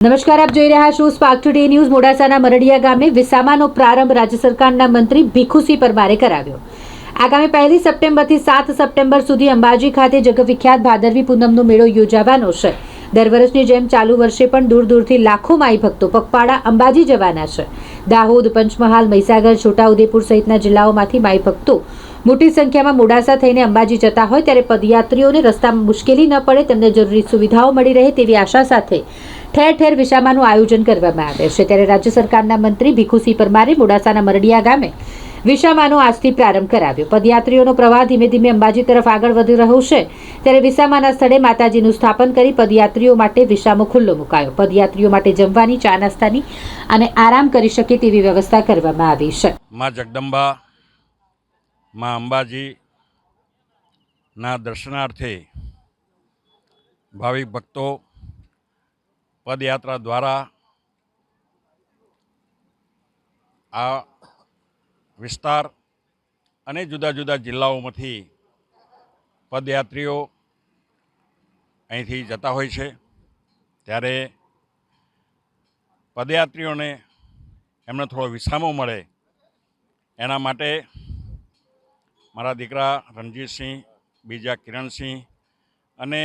નમસ્કાર, આપ જોઈ રહ્યા છો સ્પાર્ક ટુડે ન્યૂઝ। મોડાસાના મરડિયા ગામે વિસામાનો પ્રારંભ રાજ્ય સરકારના મંત્રી ભીખુસિંહ પરમારે કરાવ્યો। આગામી 1 સપ્ટેમ્બરથી 7 સપ્ટેમ્બર સુધી અંબાજી ખાતે જગવિખ્યાત ભાદરવી પૂનમનો મેળો યોજાવાનો છે। દર વર્ષની જેમ ચાલુ વર્ષે પણ દૂર દૂરથી લાખો માઈ ભક્તો પગપાળા અંબાજી જવાના છે। દાહોદ, પંચમહાલ, મહીસાગર, છોટાઉદેપુર સહિતના જિલ્લાઓમાંથી માઈ ભક્તો મોટી સંખ્યામાં મોડાસા થઈને અંબાજી જતા હોય ત્યારે પદયાત્રીઓને રસ્તામાં મુશ્કેલી ન પડે, તેમને જરૂરી સુવિધાઓ મળી રહે તેવી આશા સાથે ઠેર ઠેર વિસામાનું આયોજન કરવામાં આવે છે। ત્યારે રાજ્ય સરકારના મંત્રી ભીખુસિંહ પરમારે મોડાસાના મરડિયા ગામે વિસામાનો આજથી પ્રારંભ કરાવ્યો। પદયાત્રીઓનો પ્રવાહ ધીમે ધીમે અંબાજી તરફ આગળ વધી રહ્યો છે ત્યારે વિસામાના સ્થળે માતાજીનું સ્થાપન કરી પદયાત્રીઓ માટે વિસામો ખુલ્લો મુકાયો। પદયાત્રીઓ માટે જમવાની, ચા નાસ્તાની અને આરામ કરી શકે તેવી વ્યવસ્થા કરવામાં આવી છે। માં જગદંબા, માં અંબાજીના દર્શનાર્થે ભાવિક ભક્તો પદયાત્રા દ્વારા આ વિસ્તાર અને જુદા જુદા જિલ્લાઓમાંથી પદયાત્રીઓ અહીંથી જતા હોય છે। ત્યારે પદયાત્રીઓને એમને થોડો વિસામો મળે એના માટે મારા દીકરા રણજીતસિંહ, બીજા કિરણસિંહ અને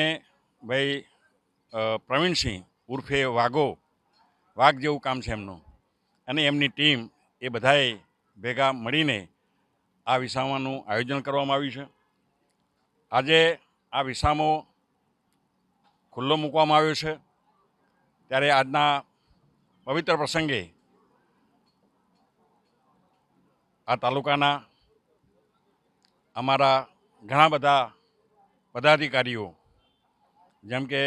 ભાઈ પ્રવીણસિંહ ઉર્ફે વાઘ જેવું કામ છે એમનું, અને એમની ટીમ એ બધાએ ભેગા મળીને આ વિસામાનું આયોજન કરવામાં આવ્યું છે। આજે આ વિસામો ખુલ્લો મૂકવામાં આવ્યો છે ત્યારે આજના પવિત્ર પ્રસંગે આ તાલુકાના અમારા ઘણા બધા પદાધિકારીઓ, જેમ કે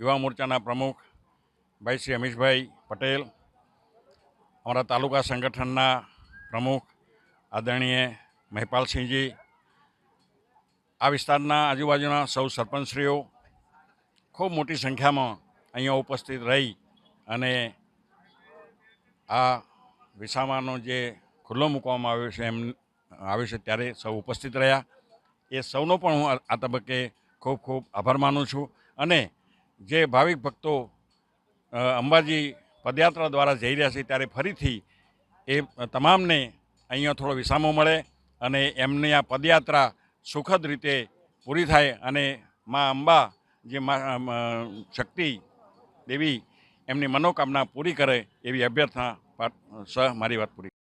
યુવા મોરચાના પ્રમુખ ભાઈ શ્રી અમીશભાઈ પટેલ, અમારા તાલુકા સંગઠનના પ્રમુખ આદરણીય મહિપાલસિંહજી, આ વિસ્તારના આજુબાજુના સૌ સરપંચશ્રીઓ ખૂબ મોટી સંખ્યામાં અહીંયા ઉપસ્થિત રહી અને આ વિસામાનો જે ખુલ્લો મૂકવામાં આવ્યો છે ત્યારે સૌ ઉપસ્થિત રહ્યા। એ સૌનો પણ હું આ તબક્કે ખૂબ ખૂબ આભાર માનું છું। અને જે ભાવિક ભક્તો અંબાજી પદયાત્રા દ્વારા જઈ રહ્યા છે ત્યારે ફરીથી એ તમામને અહીંયા થોડો વિસામો મળે અને એમની આ પદયાત્રા સુખદ રીતે પૂરી થાય અને મા અંબા જે શક્તિ દેવી એમની મનોકામના પૂરી કરે એવી અભ્યર્થના સહ મારી વાત પૂરી।